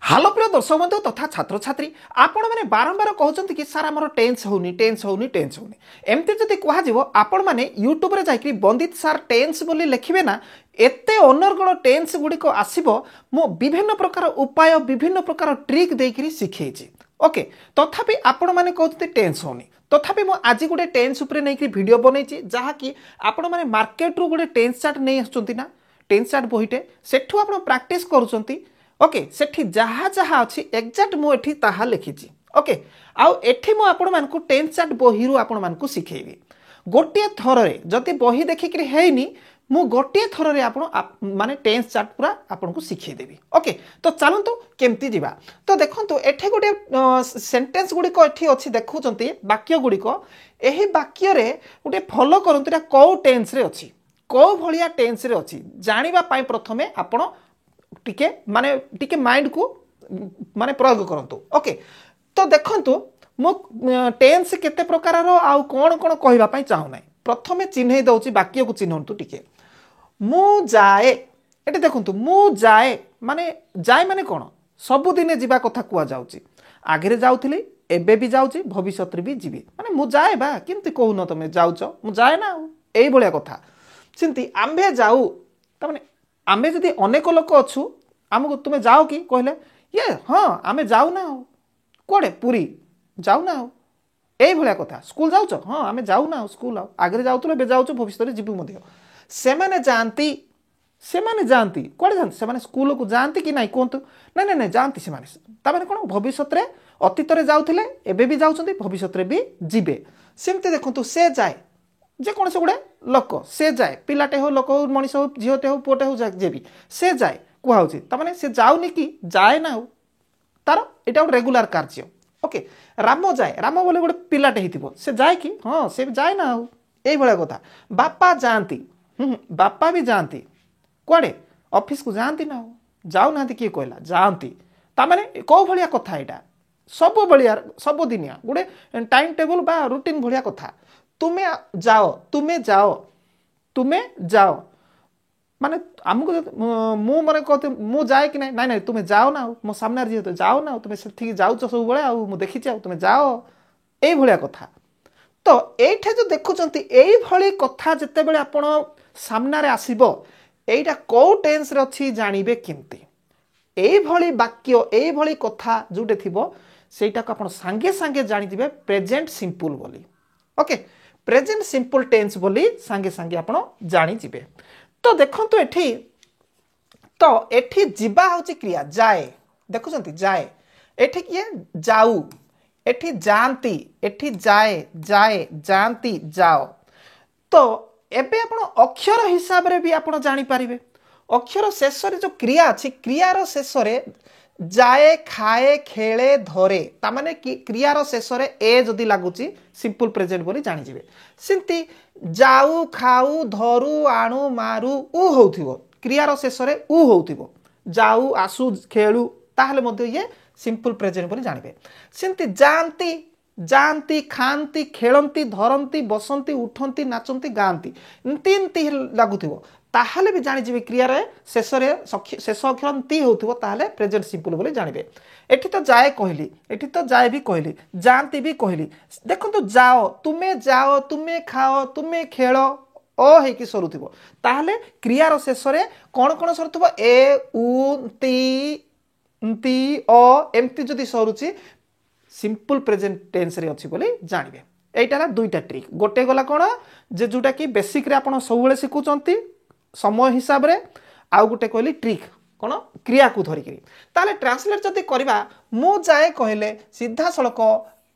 Hello प्रिय दर्शक बंधु तथा छात्र छात्री आपण मैंने बारंबार कहते कि सार आमर टेन्स होनी एमती जदि कह आपण मैंने यूट्यूब जाकि बंदित सार टेन्स बोली लिखे ना एते अनर्गल टेन्स गुड़िक आसो मो विभिन्न प्रकार उपाय विभिन्न प्रकार ट्रिक देकर शिखेची ओके तथापि आपण मैंने कहते टेन्स होनी तथापि मु आज गोटे टेन्स उपर नहीं वीडियो बनई जहाँकि आपण मैंने मार्केट रू गोटे टेन्स चार्ट नहीं आसुँच टेन्स चार्ट बहीटे सेठू आप प्रैक्टिस करुँच ओके सेठी जहाँ जहाँ अच्छी एक्जाक्ट मुझे ताहा लिखी ओके आउ एठी मु आपण मानकु टेन्स चार्ट बही रु आपण मानकु सिखेबी गोटे थରରେ जदि बही देखिकरी हेनी मु गोटे थରରେ आपण माने टेन्स चार्ट पूरा आपण को सिखै देबी ओके तो चलंतु केमती जिबा तो देखंतु एठी गोटे सेंटेंस गुडी को एठी अछि देखुचंती वाक्य गुडी को एही वाक्य रे गोटे फॉलो करंतु एटा को टेन्स रे अछि को भलिया टेन्स रे अछि जानिबा पई प्रथमे आपण टिके माइंड को माने प्रयोग करंतु ओके तो देखंतु मो टेन्स केते प्रकार रो आउ कोन कोन कहबा पई चाहू नै प्रथमे चिन्है दउची वाक्य को चिन्हंतु टिके मु जाए एटे देखंतु मु जाए माने कोन सब दिन जीवा कथा कुआ जाउची आगे जाउथली एबे भी जाउची भविष्यत रे भी जीवी माने मु जाए बा किंती कहू न तमे जाउचो मु जाए ना एई भलिया कथा चिंती आंबे जाऊ त माने आमे जदि अनेक लोक अच्छु आमको तुम्हें जाओ कि कहले ये हाँ आमे जाऊ ना कोड़े पूरी जाऊ ना यही भाया कथा स्कूल जाऊच हाँ आमे जाऊ ना स्कूल आगे जाऊँ बे जाऊँ भविष्य जीवु से माने जाती कौड़े जाती से स्कूल को जाती कि ना कहतु ना ना ना जाती से मैंने कौन भविष्य में अतीत में जाऊे एवं भी जाऊँ भविष्य भी जीवे सेमती देखु से जाए जेकोसी गोटे लोक से जाए पिलाटे हो लोक हो मनीष हो झीटे हो पुओटे हो जे भी से जाए कहुच्छी तमाने से जाऊनी कि जाए ना तार यहाँ गोटे रेगुलार कार्य ओके राम जाए राम बोले गोटे पिलाटे हो से जाए कि हाँ से जाए ना यही भाया कथा बापा जाती बापा भी जाती कौड़े ऑफिस को जाती ना जाऊ ना किए कहला जाती तामाने कौ भाया कथा यहाँ सब भाया सब दिनिया गोटे टाइम टेबल बा रूटीन भाया कथा तुम्हें जाओ माने आमको मु माने कहते मु जाए कि नहीं नहीं तुम्हें जाओ ना मो सामने जी जाओ ना तुम्हें से जाऊच सब बेले आउ देखी तुम्हें जाओ यही भाया कथा तो ये जो देखुंत यही कथा जिते बड़े आपण सामने आसब यहीटा कौ टेन्स रे अच्छी जानवे केमती यही वाक्य यही कथा जोटे थी सेटा को आप सांगे सांगे जानी प्रेजेंट सिंपल बोली ओके प्रेजेंट सिंपल टेन्स बोली सांगे सांगे आपण जानी जिबे तो देखंतु एठी जिबा होची क्रिया जाए देखुछंती जाए एठी किए जाऊ एठी जानती एठी जाए जाए जानती जाओ तो एबे आपण अक्षर हिसाब रे भी आपण जानी पारिबे अक्षर शेष रे जो क्रिया अछि क्रियार शेष रे जाए खाए खेले धरे तामाने क्रियार शेष रे ए जदि लागुची सिंपल प्रेजेंट बोली जानी जिवे सिंती जाऊ खाऊ धरू आणु मारू उ होउथिबो क्रियार शेष रे उ होउथिबो जाऊ आसु खेलु ताहले मध्ये ये सिंपल प्रेजेंट बोली जानिबे सिंती जानती जानती खाती खेलती धरती बसंती उठंती नाचंती गांती इंती लागुथिबो ताहले भी जानी जिवे क्रिया रे शेष अक्षर ती होउथिबो ताहले प्रेजेंट सिंपल बोली जानिबे एठी तो जाए कहली एठी तो जाए भी कहली जानती भी कहली देखंतु जाओ तुम्हें खाओ तुम्हें खेलो ओ हेकी सरुथिबो ताहले क्रियार शेष रे कोन कोन सरुथिबो ए उ ती ओ एमती जदि सरुची सिंपल प्रेजेंट टेन्स रे अछि बोली जानिबे एटारा दुईटा ट्रिक गोटे गला कोन जे जोटा कि बेसिक रे आपण सबुले सिखुचंती समय हिसाब रे आउ गोटे कहली ट्रिक कौन क्रिया को धरिकी ताले ट्रांसलेट जदि करवा मु जाए कहले सीधा सड़क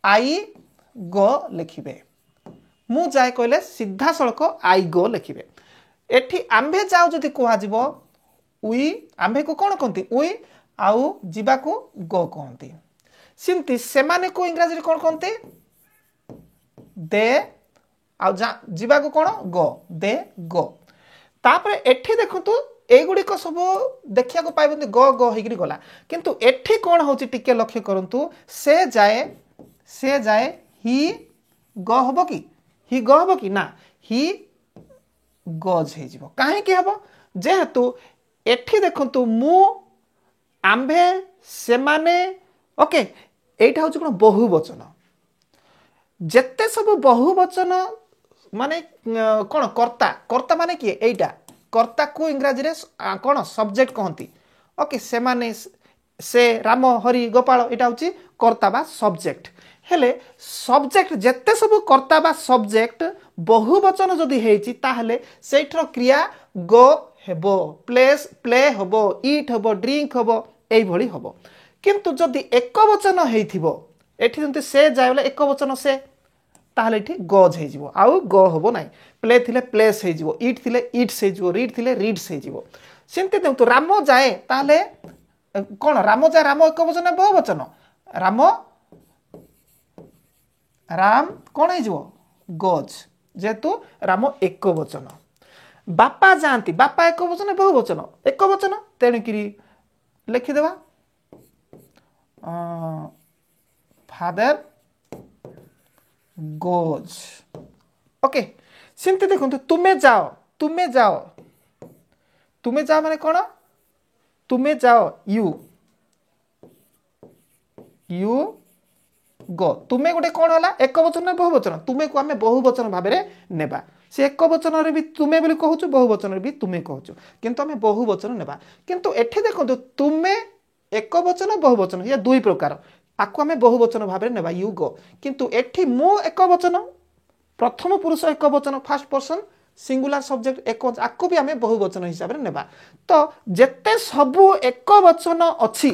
आई गो लिखिबे मु जाए कहले सीधा सड़क आई गो लिखिबे एठी आंबे जाओ जदि कहा जिवो उई आंबे को कौन कहती उई आउ जीवा को गो कहती सिंती सेमाने को इंग्रजी रे कौन कहते दे आउ जीवा को कौन गो दे गो तापर एठी देखंतु एगुड़िक सब देखा पाइबे ग ग होगी गला किंतु एठी कौन हो लक्ष्य करंतु से जाए ही ग हम कि ही ग हम कि ना ही गज हो कहीं हम जेहेतु एठी देखंतु मु आंभे सेमाने ओके एटा हूँ कौन बहुवचन जेते सब बहुवचन माने कौन कर्ता कर्ता माने किए एटा कर्ता को इंग्राजी रे कौन सब्जेक्ट कहती ओके सेमाने से राम हरि गोपाल एटा हूँ कर्ता बा सब्जेक्ट हेले सब्जेक्ट जेते सब कर्ता बा सब्जेक्ट बहुवचन जदि हेची ताहले सेठर क्रिया गो हेबो प्लेस प्ले हेबो ईट हेबो ड्रिंक हेबो एई भली हेबो किंतु जदि एक वचन हेइथिबो एठी जंती से जाय बोले एक वचन से ताहले एठी गज हे जिवो आउ ग हेबो नाही प्ले थिले प्लेस हे जिवो ईट थिले ईट्स हे जिवो रीड थिले रीड्स हे जिवो सेंते देउ तो राम जाए ताहले कोन राम जाए राम एक वचन बहुवचन राम राम कौन हो गज जेहेतु राम एक वचन बापा जाती बापा एक वचन बहुवचन एक वचन तेणुक लिखिदेवा फादर गोज ओके सेमती देखो तुम्हें जाओ तुम्हें जाओ तुम्हें जाओ माने कौन तुम्हें जाओ यू यू गो तुम्हें गोटे कौन है एक वचन ना बहुवचन तुम्हें को आम बहुवचन भाव में नेबा से एक वचन भी तुम्हें बोली कहूँ बहुवचन भी तुम्हें कहूँ किंतु आम बहुवचन नेबा किंतु एठी देखो तुम्हें एक वचन बहुवचन या दुई प्रकार आपको आम बहुवचन भाव में नेबा यू गो किंतु एठी मु एक वचन प्रथम पुरुष एक वचन फास्ट पर्सन सिंगुलर सब्जेक्ट एक आपको भी आम बहुवचन हिसाब से नेबा तो जेते सबू एक वचन अच्छी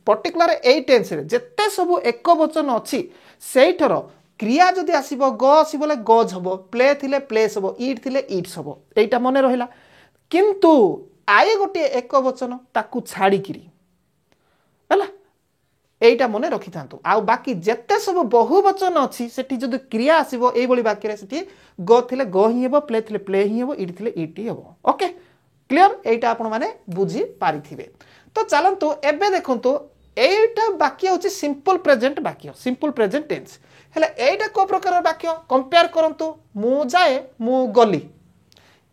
पर्टिकुलर एई टेंस रे जेते सब एक वचन अच्छी सेठर क्रिया जदि आसीबो ग आसी बोले गज हबो प्ले थिले प्लेस हबो ईट थिले ईट्स हबो एटा मने रहिला किंतु आए गोटे एक वचन ताकू छाड़ी किरी हला एटा मने रखि थांतु आ बाकी जेते सब बहुवचन अच्छी सेठी जदि क्रिया आसीबो एई बोली वाक्य रे सेठी ग थिले ग ही हबो प्ले थिले प्ले ही हबो ईट थिले ईट ही हबो ओके क्लियर एटा आपण माने बुझी पारिथिबे तो चलतु एबे देखंतु एटा वाक्य होची सिंपल प्रेजेंट वाक्य सिंपल प्रेजेंट टेंस हेले एटा को प्रकार वाक्य कंपेयर करंतु मु जाए मु गली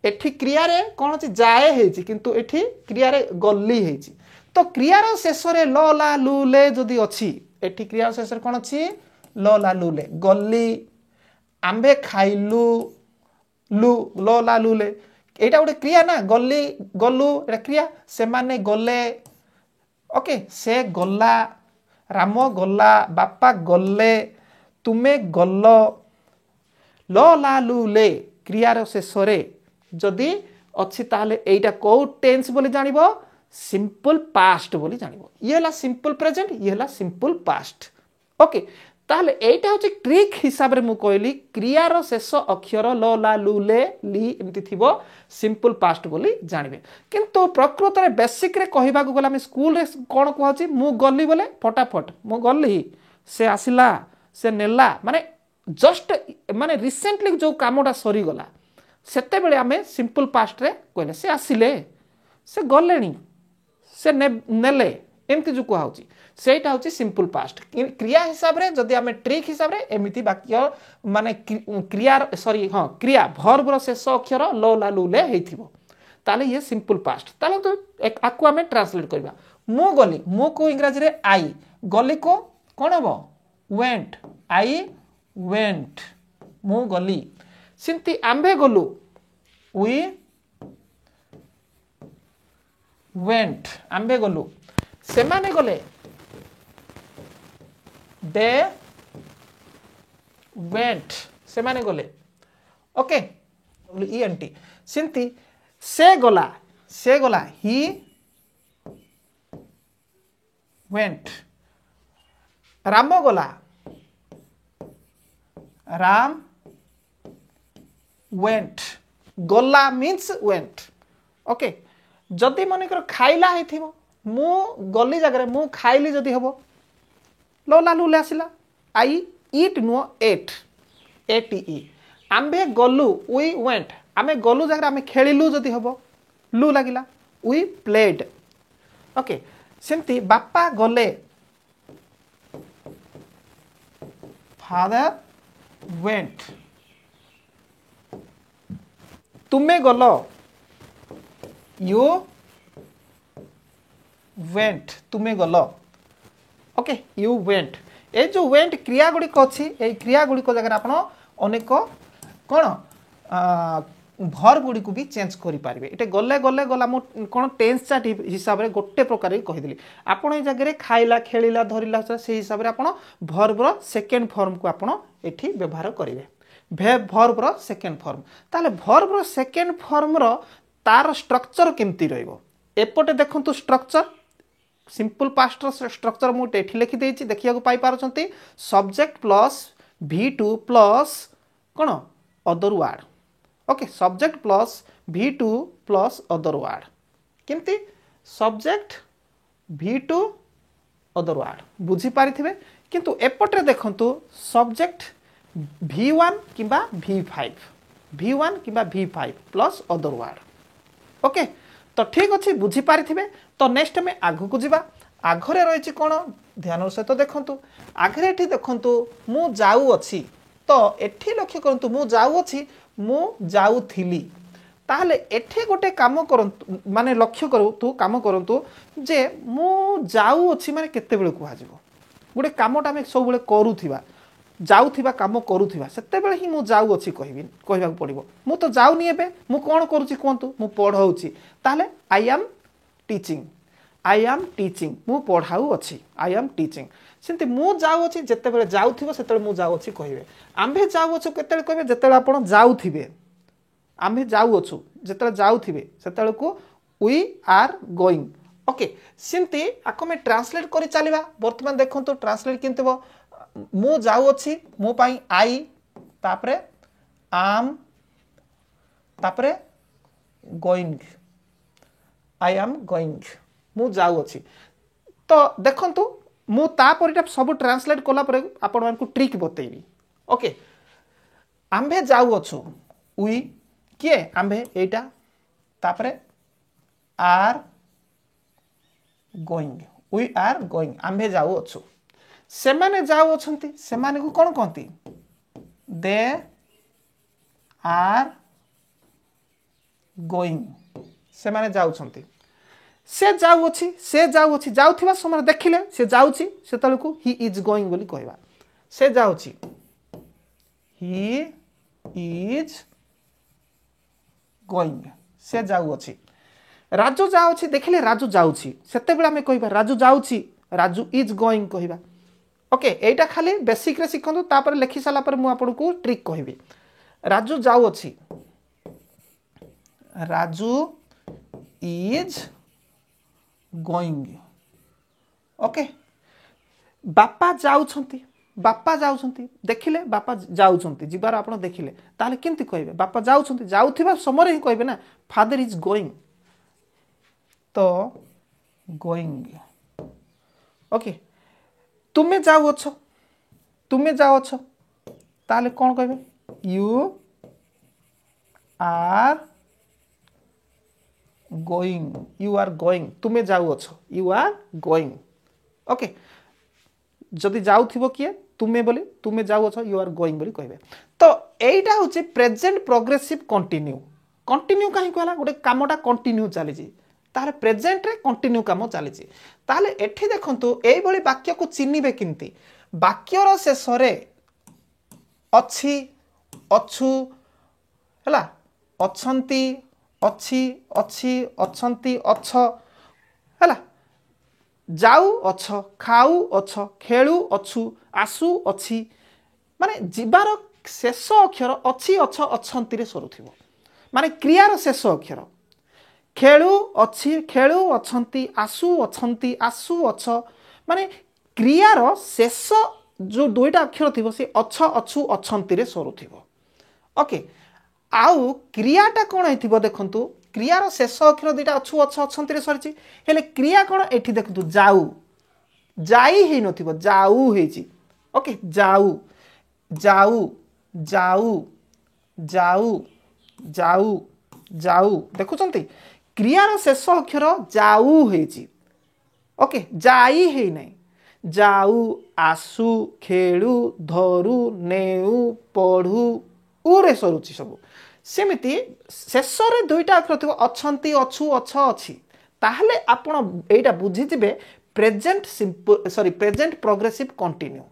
एठी क्रिया रे कोन होची जाए हेची किंतु एठी क्रिया रे गली हेची तो क्रिया रो शेष रे ल ला लु ले जदी अछि एठी क्रिया रो शेष रे कोन अछि ल ला लु ले गली आंबे खाइलु लु ल ला लु ले एटा गोटे क्रिया ना गली गलु एटा क्रिया से माने गले ओके से गला राम गला बापा गले तुमे गल ल ला लु ले क्रियार शेष रे जदि अच्छी ताहले एटा को टेंस बोली जानिबो सिंपल पास्ट बोली जानिबो ये हला सिंपल प्रेजेंट ये हला सिंपल पास्ट ओके ताहले एटा होची ट्रिक हिसाब रे मु कहली क्रियार शेष अक्षर ल ला लु ले ली एमति थिबो सिंपल पास्ट बोली जानिबे किंतु प्रकृत रे बेसिक रे कहिबा को गला हम स्कूल रे कोन कहउची मु गल्ली बोले फटाफट मु गल्ली से आसिला से नेला माने जस्ट माने रिसेंटली जो कामटा सरी गला सेते बेले आमे सिंपल पास्ट रे कहले से आसिले से गलेनी से नेले एमति जो कहउची सेटा होची सिंपल पास्ट क्रिया हिसाब रे जदि आमे ट्रिक हिसाब रे एमिति वाक्य माने क्रिया सॉरी हां क्रिया वर्ब रो शेष अक्षर ल ला लु ले हेथिबो ताले ये सिंपल पास्ट ताले तो एक आकु आमे ट्रांसलेट करबा मु गली मु को इंग्रजी रे आई गली को कोन हबो वेंट आई वेंट मु गली सिंती आंबे गलु वी वेंट आंबे गलु से माने गले दे वेंट से माने गले ओके ईएनटी सिंती से गला ही वेंट राम गला राम वेंट गला मीन्स वेंट ओके जदि मनेकर खाइला हेथिबो मु गली जगह मु खाइली जदि हबो ल ला लु ले आसिला आई ईट नो एट एटी आंबे गलु वी वेंट आमे गलु जगह आमे खेलिलु जदि हबो लु लागिला वी प्लेड ओके सेमती बापा गले फादर वेंट तुमे गलो यू वेंट तुमे गल ओके यू वेंट ए जो वेंट क्रिया गुड़िक अच्छी ये क्रिया गुड़िक जगह आप अनेक कौन भर गुड़ी को भी चेंज करेंगे ये गले गले गला कौन टेन्स चार्ट हिसाब से गोटे प्रकार कहीदेली आपड़ ये जगह खाइला खेला धरला से हिसाब से आप भर्बर सेकेंड फॉर्म को आप व्यवहार करेंगे भर्बर सेकेंड फॉर्म ताले भर्बर सेकेंड फॉर्म तार स्ट्रक्चर केमती रपटे देखु स्ट्रक्चर सिंपल पास्ट स्ट्रक्चर मुझे लिखी देती देखा पाई सब्जेक्ट प्लस V2 प्लस कौन other word okay subject plus V2 plus other word केमती सब्जेक्ट V2 अदर वर्ड बुझीपारे किंतु एपटे देखंतु सब्जेक्ट V1 किंबा V1 किंबा V5 plus other word okay तो ठीक अच्छे बुझीपारे तो नेक्स्ट आम आगु को जावा आगरे रही कौन ध्यान सहित देखु आगे ये देखु मु जाऊ अच्छी तो एठी लक्ष्य करंतु मु जाऊ अच्छी मु जाऊथिली ताहले एठी गोटे काम करंतु माने लक्ष्य करंतु काम करंतु जे मु जाऊ अच्छी माने केते बेले कुहा जिवो गोटे कामटा आम सब बेले करूथिबा जाऊथिबा काम करूथिबा सेते बेले ही मु जाऊ अच्छी कहबा पड़िबो मु तो जाऊनी एबे मु कोन करूची कोंतु मु पढाउची ताहले आई एम टीचिंग मु पढ़ाऊ अच्छी आई एम टीचिंग सेमती मु जाऊ अच्छी जिते बड़े जाऊे से मु जाऊ अच्छी कहे आम्भे जाऊ अच्छु के कहे जिते आप जाऊे आम्भे जाऊ अच्छु जिते जाऊे से वी आर गोइंग ओके सेमती आपको मैं ट्रांसलेट कर चलवा बर्तमान देखो ट्रांसलेट केमती मु जाऊ अच्छी मो पाई आई तापरे आम तापरे गोइंग आई एम गोइंग मु जाऊ अच्छी तो देखंतु मु तापर सब ट्रांसलेट कला पर आपण मानकु ट्रिक बतेइबी ओके आम्भे जाऊ अच्छु वी किए आम्भे एटा तापरे are going we are going आम्भे जाऊ अच्छु से माने जाऊ अछंती से माने को कोन कहंती दे आर गोइंग से माने जाऊ छंती से जाऊ अच्छी जाऊथिबा समय देखिले से जाउची से तळकु ही इज गोइंग बोली कहबा से जाउची ही इज गोइंग से जाऊ अच्छी राजू जाउची देखिले राजू जाउची सेते बेला में कहबा राजू जाउची राजू इज गोइंग कहबा ओके एटा खाली बेसिक रे सिखंतु तापर लिखि साला पर मु आपनको ट्रिक कहबी राजू जाउ अच्छी राजू इज गोइंग ओके बापा जाउछंती देखिले बापा जाउछंती जिबार आपण देखिले ताले केमती कहबे बापा जाउछंती जाउथिबा समय ही कहबे ना फादर इज गोइंग तो गोइंग ओके तुमे जाउ अच्छो ताले कौन कहबे यू आर गोइंग तुमे जाऊ अच्छो यू आर गोइंग ओके जदि जाऊथिबो किए तुमे बोली तुमे जाऊ अच्छो यू आर गोइंग बोली कहबे तो एटा होचे प्रेजेंट प्रोग्रेसिव कंटिन्यू कहीं कहला गोटे कामटा कंटिन्यू चली ताले प्रेजेंट रे कंटिन्यू काम चली ताले एठी देखंतु एई भली वाक्य को चिन्हिबे किंती वाक्यर शेष रे अछि अछु हला अछंती अच्छी अच्छी अच्छंती अच्छ हैला जाऊ अच्छ खाऊ अच्छ खेलू अच्छु आसु अच्छी माने जीवार शेष अक्षर अच्छी अच्छ अच्छंती रे सरुथिबो माने क्रियार शेष अक्षर खेलू अच्छी खेलू अच्छंती आसु अच्छ माने क्रियार शेष जो दुईटा अक्षर थिबो से अच्छ अच्छु अच्छंती रे सरुथिबो ओके आउ क्रियाटा कौन है देखु क्रियार शेष अक्षर दुईटा अच्छु अच्छे सरी हेले क्रिया कौन एठी देखु जाऊ जाई ही नथिबो जाऊ हेची ओके जाऊ जाऊ जाऊ जाऊ जाऊ जाऊ देखुचंती क्रियार शेष अक्षर जाऊ हेची ओके जाई हे नै जाऊ आसु खेलु धरु नेउ पढ़ु उरे सरुची सब सेमिति शेष रे दुईटा अक्षर थी अच्छी अच्छु अच्छ अच्छी ताहले आपण एटा बुझिजिबे present simple sorry present progressive continuous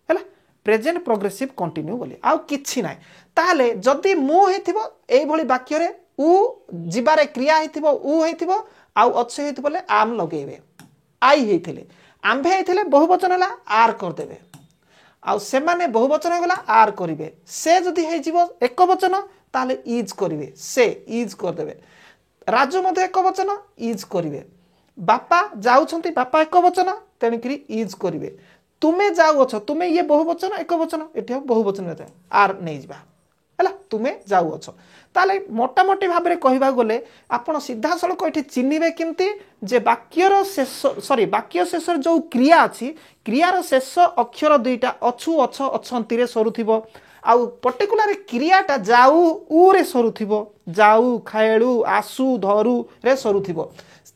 हैला प्रेजेंट प्रोग्रेसिव कंटिन्यू बोली आउ किछि नाय ताहले जदी मु हेथिबो एई भली वाक्य रे उ जिबारे क्रिया हेथिबो उ हेथिबो आउ अच्छे हेथिबो ले आम लगेबे आई हेथिले आंभे हेथिले बहुवचन हला आर कर देबे आउ से माने बहुवचन गला आर करिवे से जदी हे जीवो एक वचन ताले इज करिवे से इज कर देबे राजू मते एक वचन इज करिवे बापा जाउछंती बापा एक वचन तेणुकरी इज करिवे तुमे जाउ अछ तुमे ये बहुवचन एक वचन एठी बहुवचन रहता आर नै जिबा हला तुमे जाउ अछ ताले मोटा मोटी भाबरे कहिबा गले आपण सीधा सळक एठी चिन्हिबे केमती जे वाक्यर शेष सॉरी वाक्य शेष जो क्रिया अछि क्रियार शेष अक्षर दुईटा अछु अछ अछंती रे सरुथिबो आउ पर्टिकुलर क्रियाटा जाऊ उ रे सरुथिबो जाऊ खाएलु आसु धरु रे सरुथिबो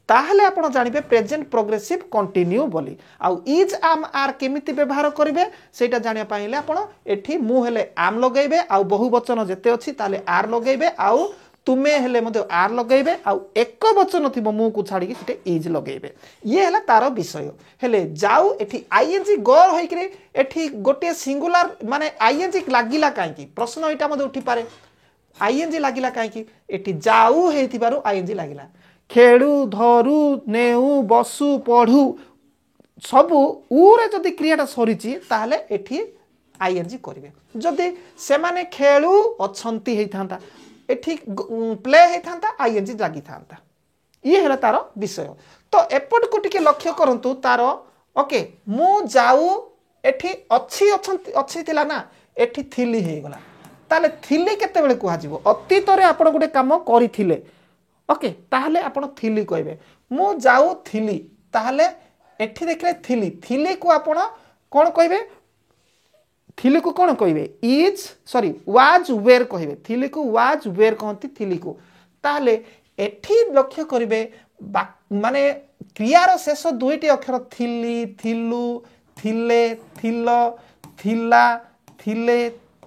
ताहले आपण जानिबे प्रेजेंट प्रोग्रेसिव कंटिन्यू बोली आउ इज आम आर केमिति व्यवहार करिवे सेटा जानिया पाइले आपण एठी मु हेले आम लगेबे आउ बहुवचन जेते अछि ताले आर लगेबे आउ तुमे हेले मते आर लगेबे आउ एक वचन थिबो मु को छाडी कि सेटे इज लगेबे ये हला तारो विषय हेले जाऊ एठी आईएनजी गौर होई कि एठी गोटे सिंगुलर माने आईएनजी लागिला काई कि प्रश्न एटा मते उठी पारे आईएनजी लागिला काई कि एठी जाऊ हेथिबारु आईएनजी लागिला खेलु धरु नेउ बसु पढ़ु सबु उरे जदि क्रियाटा सरीची ताहले एठी आईएनजी करिवे जदि से माने खेलु अछंती हेई थांता एठी प्ले हेई थांता आईएनजी लागी थांता ये हेला तारो विषय तो एपट को टिके लक्ष्य करंतु तारो ओके मु जाऊ एठी अछि अछंती अछि थिला ना एठी थिली हेई गला ताले थिली केते बेले कुहा जिवो अतीत रे आपण गुटे काम करिथिले ओके ताहले आपण थिली कहबे मु जाऊ थिली ताहले एठी देखले थिली थिली को आपण कोन कहबे थिली को कोन कहबे इज सॉरी वाज वेयर कहबे थिली को वाज वेयर कहंती थिली को ताहले एठी लक्ष्य करिवे माने क्रियार शेष दुईटी अक्षर थिली थिलु थिले थिल थिला थिले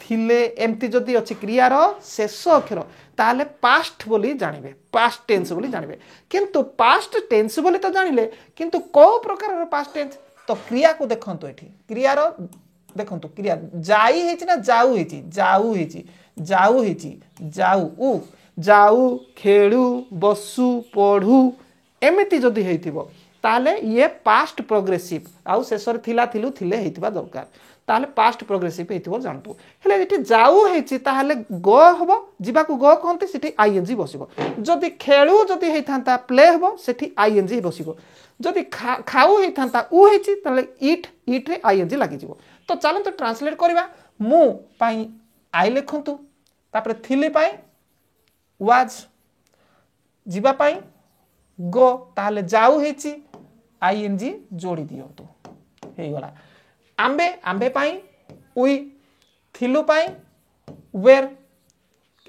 थिले एमती जदि अछि क्रियार शेष अक्षर ताले पास्ट बोली जानिबे पास्ट टेंस बोली जानिबे किंतु पास्ट टेंस बोली तो जानिले किंतु को प्रकार पास्ट टेंस तो क्रिया को देखंतु एठी क्रियार देखंतु क्रिया जाई हेछि ना जाऊ हेछि जाऊ हेछि जाऊ हेछि जाऊ उ जाऊ खेलु बसु पढ़ु एमिति जदि हेतिबो ताले ये पास्ट प्रोग्रेसिव आउ शेषर थिला थिलु थिले हेतिबा दरकार ताले पास्ट प्रोग्रेसिव हेतिबो जानतु हेले एठी जाऊ हेछि ताले गो हबो जिबा को गो कहंती सेठी आईएनजी बसिबो जदि खेलु जदि हेथांता प्ले हबो सेठी आईएनजी बसिबो जदि खाऊ हेथांता उ हेछि ताले ईट रे आईएनजी लागि जिवो तो चलंतु ट्रांसलेट करबा मु पाई आई लिखंतु तापर थिली पाई वाज जिबा पाई गो ताले जाऊ हेछि आईएनजी जोड़ी दियंतु हे गला आंबे आंबे पाई उई थिलु पाई वेर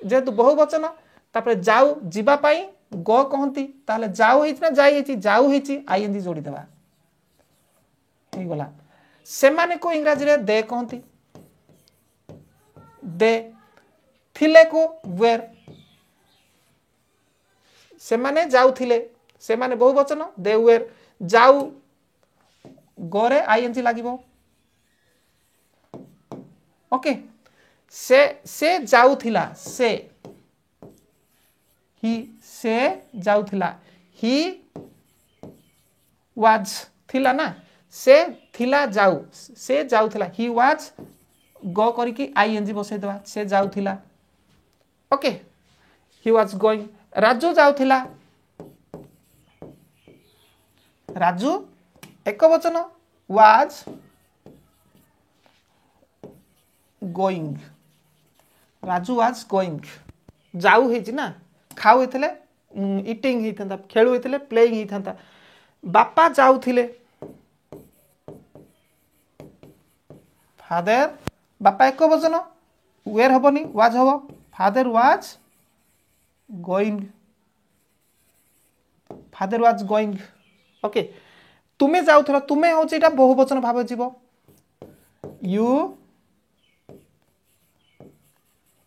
जेतु बहुवचन तापर जाऊ जिबा पाई गो कहंती ताले जाऊ हेछि ना जाई हेछि जाऊ हेछि आईएनजी जोड़ी देबा हे गला से माने को इंग्रजी रे दे कहंती दे थिले को वेर से माने जाऊ थिले से माने बहुवचन दे वेर जाऊ गोरे आईएनजी लागिबो ओके से जाउथिला से ही से जाउथिला ही वाज थिला ना से थिला जाऊ से जाउथिला ही वाज गो करिकी आईएनजी बसै दवा से जाउथिला okay he was going Raju जाउथिला राजू एक वचन was going Raju was going जाऊ हेछि ना खाऊ हेतले ईटिंग हेथंता खेलु हेतले प्लेइंग हेथंता बापा जाउथिले फादर बापा एक वचन वेयर हबनी वाज हबो father was going father was going okay तुमे जाउथला तुमे होछि एटा बहुवचन भाबे जीवो you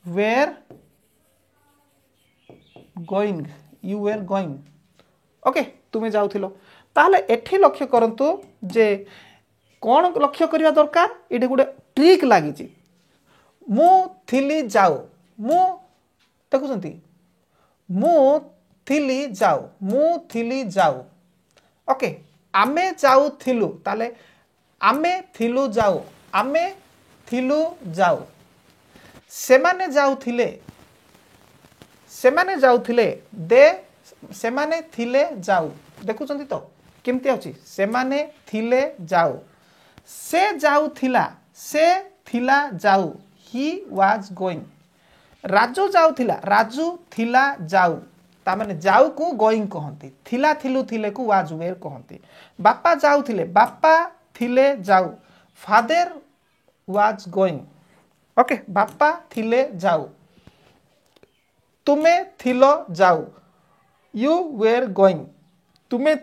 were going you were going okay तुमे जाउथिलो ताहले एठी लक्ष्य करंतु जे कौन लक्ष्य करबा दरकार एठी गुटे ट्रिक लागिची मु थिली जाऊ मु देखुछंती मु थिली जाऊ ओके आमे जाउथिलु ताले आमे थिलु जाऊ सेमाने जाउथिले दे सेमाने थिले जाऊ देखुछंती तो केमती अछि सेमाने थिले जाऊ से थिला जाऊ ही वाज गोइंग राजू थिला जाऊ ता माने जाऊ को गोइंग कहंती थिला थिलु थिले को वाज वेयर कहंती बापा थिले जाऊ फादर वाज गोइंग ओके बापा थिले जाऊ तुमे थिलो जाऊ यू वेयर गोइंग तुमे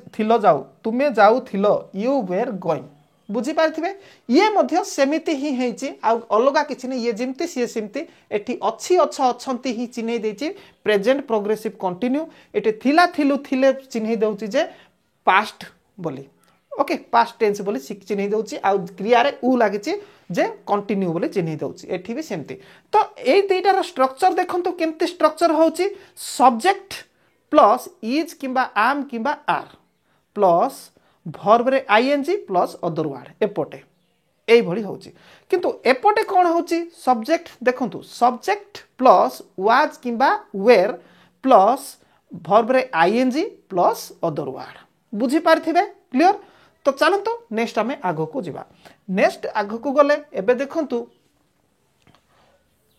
थिलो जाऊ तुमे जाऊ थिलो यू वेयर गोइंग बुझी पारथिबे ये मध्य सेमिति ही हेची आ अलगा किछि नै ये जेमति सी सेमति एठी अछि अछंती ही चिन्है देछि प्रेजेंट प्रोग्रेसिव कंटिन्यू एठी थिला थिलु थिले चिन्है दउछि जे पास्ट बोली ओके पास्ट टेंस बोली चिन्है दउछि आ क्रिया रे उ लागिछि जे कंटिन्यू बोली चिन्है दउछि एठी भी सेमति तो एई दुईटार स्ट्रक्चर देखंतु केमति स्ट्रक्चर होउछि सब्जेक्ट प्लस इज किंबा आम किंबा आर प्लस वर्ब रे आईएनजी प्लस अदर वर्ड एपटे एई भली होउछि किंतु एपटे कोन होउछि सब्जेक्ट देखंतु सब्जेक्ट प्लस वाज किंबा वेयर प्लस वर्ब रे आईएनजी प्लस अदर वर्ड बुझी पारथिबे क्लियर तो चलंतु नेक्स्ट आमे आगो को जिबा नेक्स्ट आगो को गले एबे देखंतु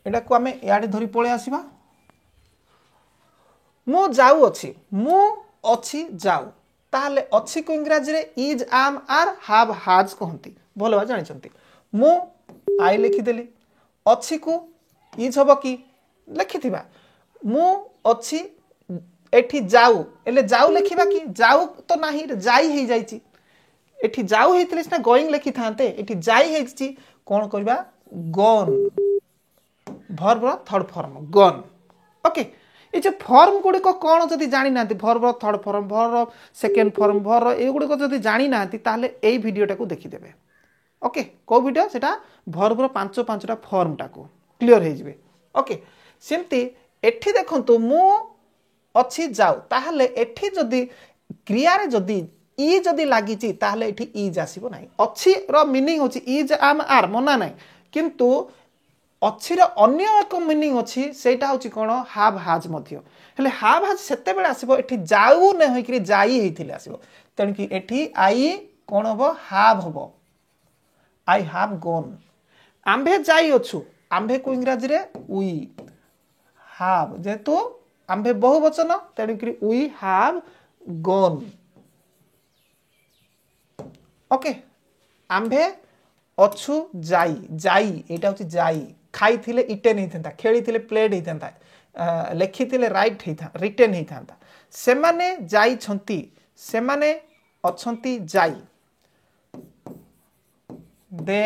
एडा को आमे याडे धरि पळे आसीबा मु जाऊ अछि जाऊ ताहले अछि को इंग्रजी रे इज आम आर हैव हैज कहंती भलो बा जानि छंती मु आई लिखि देली अछि को इज हबो की लिखिथिबा मु अछि एठी जाऊ एले जाऊ लिखिबा की जाऊ तो नाही जाई हे जाईची एठी जाऊ हेतले ना गोइंग लिखि थांते एठी जाई हेची कोन करबा gone verb third form gone okay ये जो फॉर्म गुड़ी को कौन जदि जानी ना verb third form verb second form verb ए गुड़ी को जदि जानी ना ताहले एई वीडियोटा को देखिदेबे ओके को वीडियो सेटा वर्ब रो पांच पांचटा फॉर्मटा को क्लियर हे जिवे ओके सेमती एठी देखंतु मु अछि जाऊ ताहले एठी जदि क्रिया रे जदि ई जदि लागिची ताहले एठी इज आसीबो नाही अछि रो मीनिंग होची इज आम आर मना नाही किंतु अछि रो अन्य एक मीनिंग अछि सेटा होची कोन हैव हैज मध्य हेले हैव हैज सेते बेले आसीबो एठी जाऊ ने होई कि जाई हेतिले आसीबो तण कि एठी आई कोन हबो हैव हबो आई हैव गॉन आंबे जाई अछु आंबे को इंग्रजी रे वी हैव जेतु आंबे बहुवचन तण कि वी हैव गॉन ओके आंबे अछु जाई जाई एटा होची जाई खाई थिले इटेन हेथंता खेली थिले प्लेड हेथंता लेखि थिले राइट हेथा रिटेन हेथंता सेमाने जाई छंती सेमाने अछंती जाई दे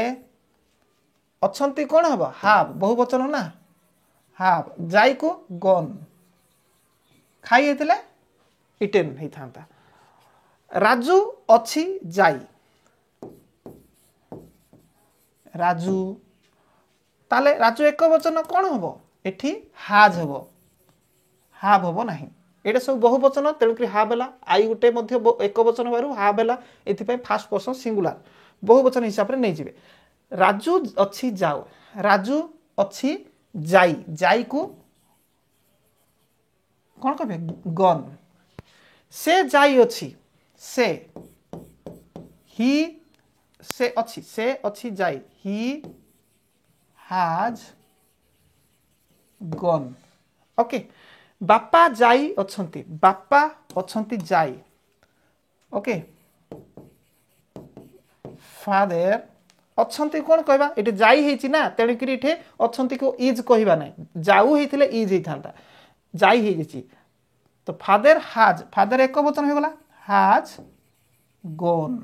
अछंती कोन हबो हैव बहुवचन ना हैव जाई को गॉन खाई हेथिले इटेन हेथंता राजू अछि जाई राजू ताले राजू एक वचन कौन हबो एठी हाज हबो नाही एटा सब बहुवचन तेणुक हाबेला आई गुटे मध्य एक वचन बारू हाबेला एथि फास्ट पर्सन सिंगुलर बहुवचन हिसाब रे नै जिवे राजू अछि जाओ राजू अछि जाई जाई को कौन कहबे गन से जाई अछि से ही से अच्छी जाई ही हैज गॉन ओके बापा जाई अछंती जाई ओके फादर अछंती कोन कहबा एटे जाई हेची ना तेणु कि एठे अछंती को इज कहबा नै जाऊ हेथिले इज हेथांता जाई हेची तो फादर एक वचन हो गला has gone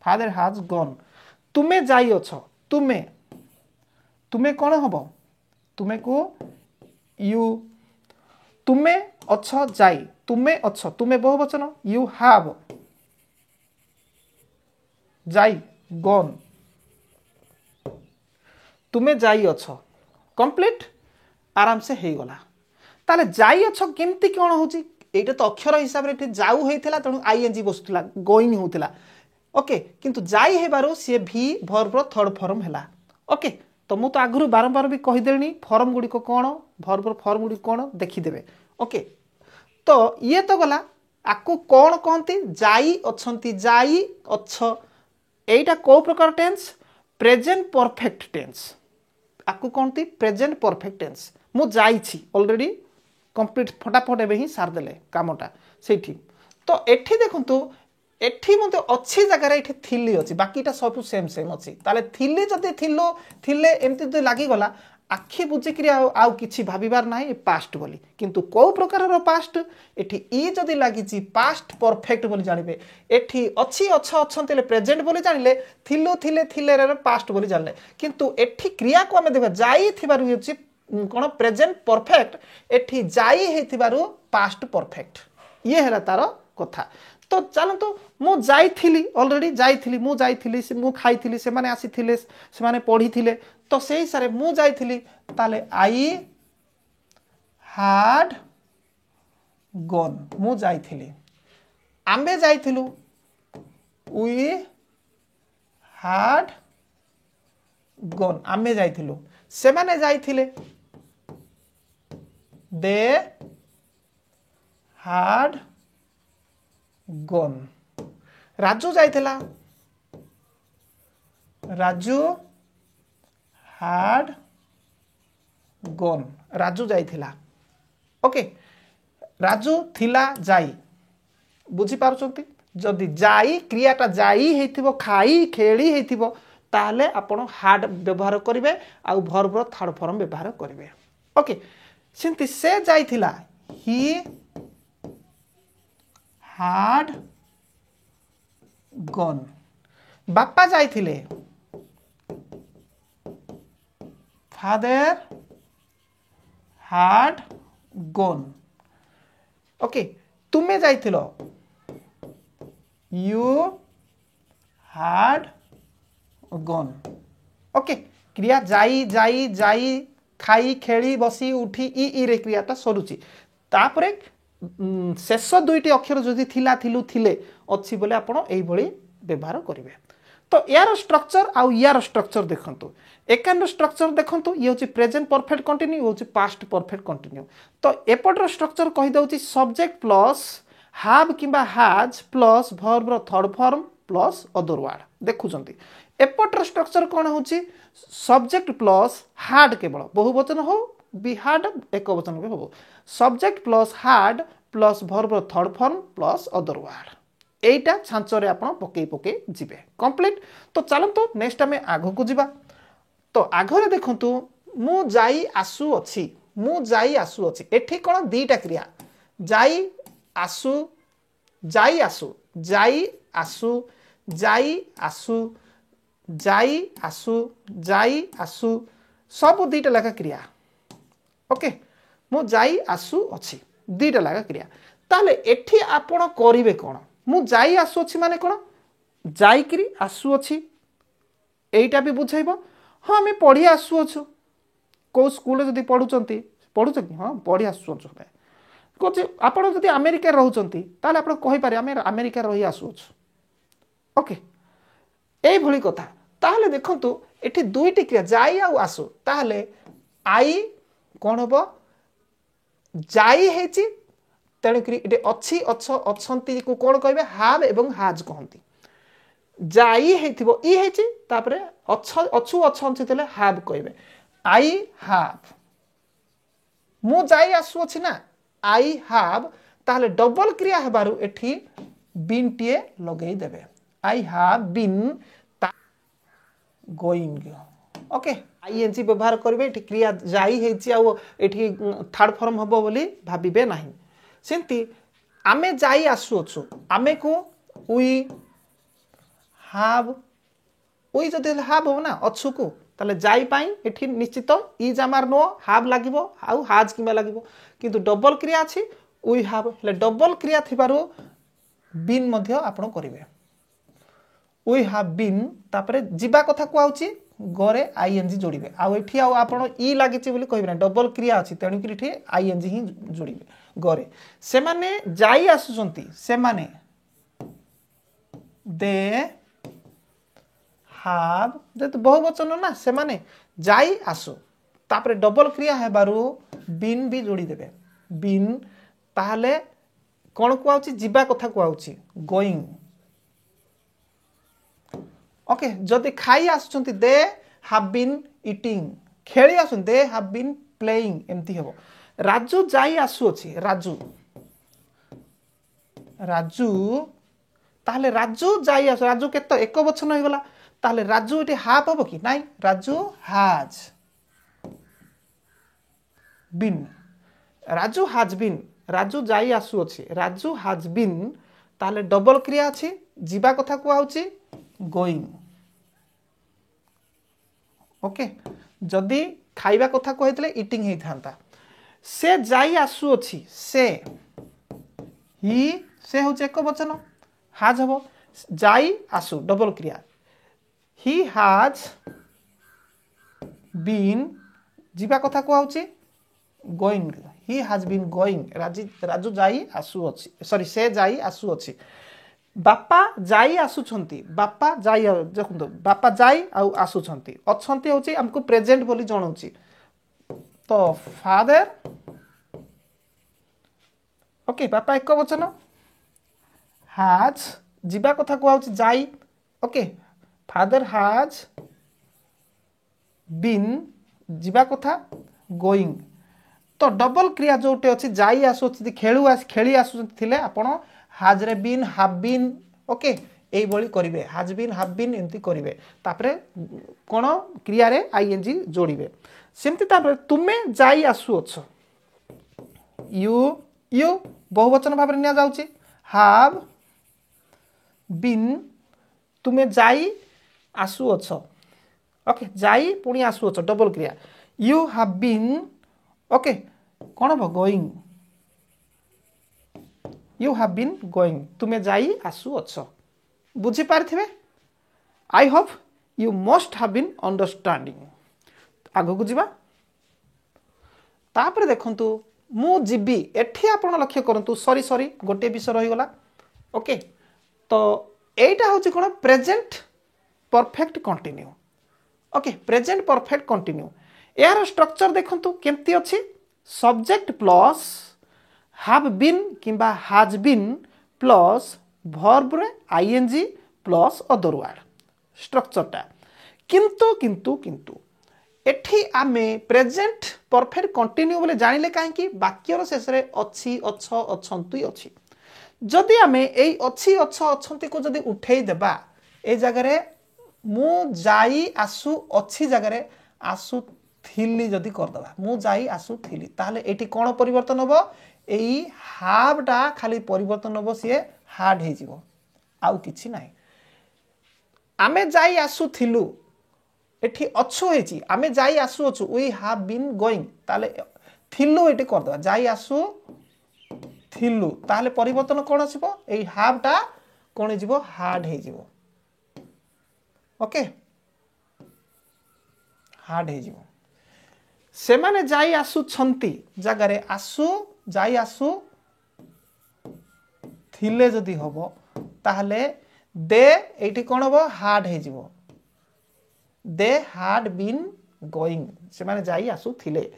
father has gone तुमे जाई अछ तुमे कौन हबो तुमे को यू तुमे ଅଛ ଯାଇ ତୁମେ ଅଛ ତୁମେ ବହୁବଚନ you have ଯାଇ gone ତୁମେ ଯାଇ ଅଛ कंप्लीट आराम से हो गला ताले जाई अछ केमती कौन होची एटा तो अक्षर हिसाब रे जाऊ होइथिला तणु आईएनजी बसुथिला गोइंग होउथिला ओके किंतु जाई हेबारो से भी वर्ब रो थर्ड फॉर्म हैला ओके तो मु तो आगुरु बारंबार भी कहि देनी फॉर्म गुडी को कोन वर्ब रो फॉर्म गुडी कोन देखि देबे ओके तो ये तो गला आकु कोन कहंती जाई अछंती जाई अछ एटा को प्रकार टेंस प्रेजेंट परफेक्ट टेंस आकु कहती प्रेजेंट परफेक्ट टेंस मु जाइछि ऑलरेडी कंप्लीट फटाफट एबे ही सार देले कामटा सेठी तो एठी देखंतु एठी मते अच्छी जगह एठी थिली अछि बाकीटा सब सेम सेम अछि ताले थिली जदि थिलो थिले एमति जदि लागि गला आखि बुझे क्रिया आउ किछि भाबिबार नाही पास्ट बोली किंतु को प्रकार रो पास्ट एठी ई जदि लागि छि पास्ट परफेक्ट बोली जानिबे एठी अछि अछ अछंतेले प्रेजेंट बोली जानिले थिलो थिले थिले रे पास्ट बोली जानिले किंतु एठी क्रिया को हमें देखा जाई थिबारु होछि कोन प्रेजेंट परफेक्ट एठी जाई हेथिबारु पास्ट परफेक्ट ये हैला तारो कथा तो चलंतु मु जाइथिली ऑलरेडी जाइथिली मु जाइथिली से मु खाइथिली से माने आसीथिले से माने पढिथिले तो सेही सारे मु जाइथिली ताले आई हैड गॉन मु जाइथिली आम्बे जाइथिलु वी हैड गॉन आम्बे जाइथिलु से माने जाइथिले दे हैड गॉन राजू जाइथिला राजू हैड गॉन राजू जाइथिला ओके राजू थिला जाई बुझी पारुचंती जदि जाई क्रियाटा जाई हेथिबो खाई खेली हेथिबो ताले आपण हैड व्यवहार करिवे आ वर्ब रो थर्ड फॉर्म व्यवहार करिवे ओके सिंती से जाइथिला ही हैड गॉन बापा जाइथिले फादर हैड गॉन ओके तुमे जाइथिलो यू हैड गॉन ओके क्रिया जाई जाई जाई खाई खेली बसी उठी ई रे क्रियाटा सरुची तापरे शेष दुईटी अक्षर जदि थिला थिलु थिले अच्छी बोले आपण एई भली व्यवहार करिवे तो यार स्ट्रक्चर आउ यार स्ट्रक्चर देखंतु एकान स्ट्रक्चर देखंतु ये होची प्रेजेंट परफेक्ट कंटिन्यू होची पास्ट परफेक्ट कंटिन्यू तो एपटर स्ट्रक्चर कहि दउची सब्जेक्ट प्लस हैव किबा हैज प्लस वर्ब रो third form plus other word देखुचंती एपटर स्ट्रक्चर कोन होची सब्जेक्ट प्लस हैड केवल बहुवचन हो बी हैड एक वचन भी हो subject plus had plus verb रो third form plus other word एटा छांचरे आपण पके पके जिवे कंप्लीट तो चलंतो नेक्स्ट आमे आगो को जिबा तो आगरे देखंतु मु जाई आसु अछि मु जाई आसु अछि एठी कोन दीटा क्रिया जाई आसु जाई आसु जाई आसु जाई आसु जाई आसु जाई आसु सब दीटा लगा क्रिया ओके मु जाई आसु अछि दीटा लगा क्रिया ताले एठी आपण करिवे कोन मु जाई आसु अछि माने कोन जाई करी आसु अछि एटा भी बुझाइबो हां हम पढी आसु अछु को स्कूल जदी पढुचंती पढुच कि हां पढी आसु अछु कोच आपण जदी अमेरिका रहउचंती ताले आपण कहि पारे हम अमेरिका रही आसु अछु ओके एई भली कथा ताले देखंतु एठी दुईटी क्रिया जाई आ आसु ताले आई कोन होबो जाई हेची तेणुकरी ये अच्छी अच्छ अच्छी को कौन कहे हाव एवं हाज कहती जाई हेथिबो ई हेची तापरे अच्छु अच्छी थे हाव कहे आई हाव मु जाई आसु अछि ना आई हाव ताहले डबल क्रिया हेबारु एठी बीन टीए लगेई देबे I have been going okay ING व्यवहार करेंगे ये क्रिया जाई हेची आ एठी थर्ड फॉर्म हबो बोली भाबिबे नाही सेंती आमे जाई आसु अछु आमे को वी हाव वी जदि हाव हो ना अछु को ताले जाई पाई एठी निश्चित ई जामार नो हाव लागिवो आउ हाज किमा लागिवो किंतु डबल क्रिया अछि वी हाव हेले डबल क्रिया थिबारु बीन मध्य आपण करिवे वी हाव बीन तापरे जिबा कथा कुआउची गरे आईएनजी जोड़िबे आ एठी आ आपण ई लागिची बोली कहबे ना डबल क्रिया अछि तेनु कि एठी आईएनजी ही जोड़िबे गरे से माने जाई आसुचंती से माने दे हाव दे तो बहुवचन ना से माने जाई आसु तापरे डबल क्रिया हेबारु बीन भी जोड़ी देबे बीन ताहले कोन कुआउची जिबा कथा कुआउची गोइंग ओके जदि खाई आसुचंती दे हैव बीन ईटिंग खेली आसुन दे हैव बीन प्लेइंग एमती हेबो राजू जाई आसु अछि राजू राजू ताहले राजू जाई आसु राजू केतो एक वचन होई गला ताहले राजू एटी हाफ हबो कि नाही Raju has been Raju has been Raju जाई आसु अछि राजू हैज बीन ताहले डबल क्रिया अछि जीवा कथा को आउची गोइंग ओके जदि खाइबा कथा कहैतले ईटिंग हेई थांता से जाई आसु अछि से ही से होचे एक वचन हाज हबो जाई आसु डबल क्रिया ही हैज बीन जीवा कथा को आउची going he has been going Raju जाई आसु अछि सॉरी से जाई आसु अछि बापा जाई आसुछंती बापा जाई देखो बापा जाई आउ आसुछंती अछंती होची हमको प्रेजेंट बोली जणौची तो फादर ओके बापा एक वचन हैज जीवा कथा को आउची जाई ओके फादर हैज बीन जीवा कथा गोइंग तो डबल क्रिया जोटे अछि जाई आसुछंती खेली आसुछंती थिले आपण हाज रे बीन हाव बीन ओके एई बोली करिवे हाज बीन हाव बीन एंती करिवे तापरे कोन क्रिया रे आईएनजी जोड़िबे सेमती तापरे तुमे जाई आसु अछो यू बहुवचन भाबरे निया जाउची हाव बीन तुमे जाई आसु अछो ओके जाई पुणी आसु अछो डबल क्रिया यू हैव बीन ओके कोन हो going you have been going तुमे जाई आसु अछो बुझी पारथिबे I hope you must have been understanding आगो को जीवा तापर देखंतु मु जीबी एठी आपण लक्ष्य करंतु सॉरी गोटे विषय रही गला ओके तो एटा होची कोन present perfect continuous okay present perfect continuous यार स्ट्रक्चर देखंतु केमती अछि सब्जेक्ट प्लस हैव बीन किंबा हैज बीन प्लस वर्ब रे आईएनजी प्लस अदर वर्ड स्ट्रक्चरटा किंतु किंतु किंतु एठी आमे प्रेजेंट परफेक्ट कंटिन्यू बोले जानिले काहे कि वाक्यर शेष रे अछि अछ अछंतु अछि जदि आमे एई अछि अछ अछंती को जदि उठेई देबा ए जगह रे मु जाई आसु अछि जगह रे आसु थिली जदि कर दबा मु जाई आसु थिली ताले एठी कोन परिवर्तन होबो एई हाव टा खाली परिवर्तन होबो सिए हार्ड हे जिवो आउ किछि नाही आमे जाई आसु थिलु एठी अछु हेची आमे जाई आसु अछु वी हैव बीन गोइंग ताले थिलु एठी कर दबा जाई आसु थिलु ताले परिवर्तन कोन आसीबो एई हाव टा कोन जिवो हार्ड हे जिवो ओके हार्ड हे जिवो से माने जाई आसु छंती जगह रे आसु जाई आसु थिले जदि होबो ताहले दे एठी कोन होबो हार्ड हे जिवो दे हैड बीन गोइंग से माने जाई आसु थिले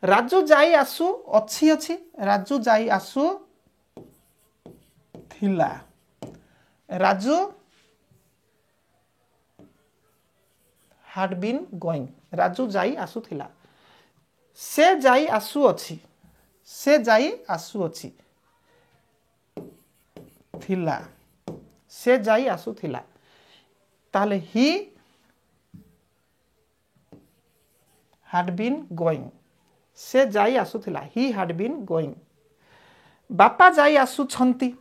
राजू जाई आसु अछि अछि राजू जाई आसु थिला Raju had been going Raju जाई आसु थिला से जाई आसु अछि से जाई आसु अछि थिला से जाई आसु थिला ताले ही had been going से जाई आसु थिला he had been going बापा जाई आसु छंती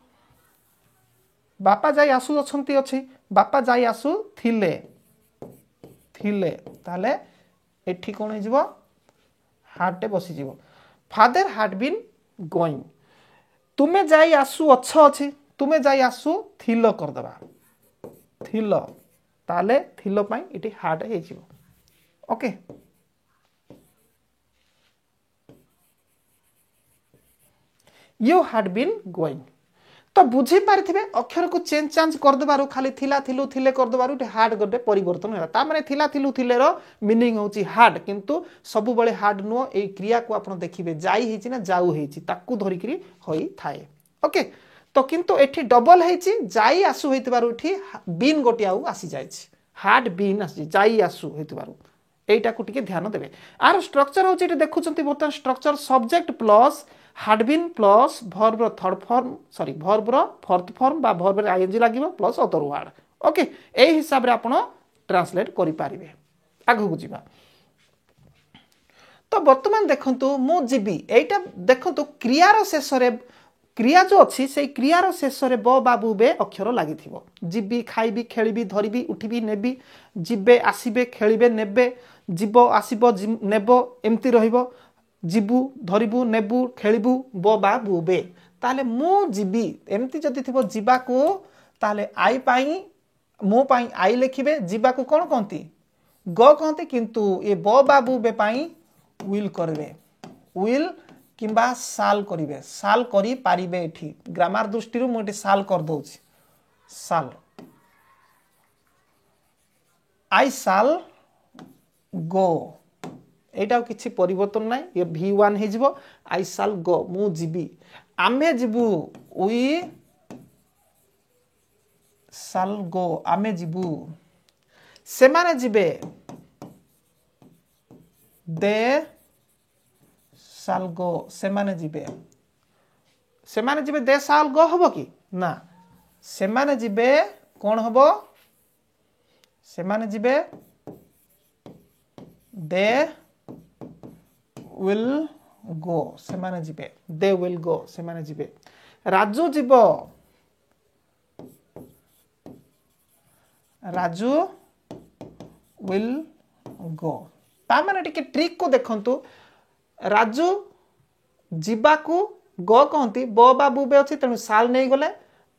बापा जाई आसु छंती अछि बापा जाई आसु थिले थिले ताले एठी कोन हे जिवो हार्ड टे बसी जिवो फादर had been going तुमे जाई आसु अछ अछि तुमे जाई आसु थिल करदबा थिल ताले थिल पाई इटी हार्ड हे जिवो okay you had been going तो बुझी पारिथिबे अक्षर को चेंज चांज कर देबारु खाली थिला थिलु थिले कर देबारु हार्ड गटे परिवर्तन होला ता माने थिला थिलु थिले रो मीनिंग होची हार्ड किंतु सब बळे हार्ड नो ए क्रिया को आपण देखिबे जाई हेची ना जाऊ हेची ताकू धरि करी होई थाए ओके तो किंतु एठी डबल हेची जाई आसु हेतबारु एठी बीन गोटे आउ आसी जायछि हार्ड बीन आसी जाई आसु हेतबारु एटा को टिके ध्यान देबे आर स्ट्रक्चर होची एठी देखुचंती बर्तन structure subject plus had been plus verb रो थर्ड फॉर्म सॉरी verb रो फोर्थ फॉर्म बा verb रे ing लागिवो प्लस अदर वर्ड ओके ए हिसाब रे आपण ट्रांसलेट करि पारिबे आगु को जिबा तो वर्तमान देखंतु मु जिबी एटा देखंतु क्रिया रो शेष रे क्रिया जो अछि से क्रिया रो शेष रे ब बाबू बे अक्षर लागिथिबो जिबी खाइबी खेलिबी धरिबी उठिबी नेबी जिबे आसीबे खेलिबे नेबे जिबो आसीबो नेबो एम्ति रहिबो जिबु धरिबु नेबु खेलिबु ब बाबू बे ताले मु जिबी एम्ति जदि थिबो जिबा को ताले आई पाई मो पाई आई लिखिबे जिबा को कोन कहंती ग कहंती किंतु ए ब बाबू बे पाई विल करबे विल किंबा साल करिवे साल करी पारिबे एठी ग्रामर दृष्टि रु मोटे साल कर दोछि साल आई साल गो एटा किछि परिवर्तन नै ये v1 हे जिवो आई साल गो मु जिबी आमे जिबु वी साल गो आमे जिबु सेमाने जिबे दे साल गो सेमाने जिबे दे साल गो हबो कि ना सेमाने जिबे कोन हबो सेमाने जिबे दे will go सेमाने जिबे they will go सेमाने जिबे Raju जिबो राजू will go ता माने टिके ट्रिक को देखंतु राजू जिबा को गो कहंती ब बाबू बे अछि तनु साल नै गले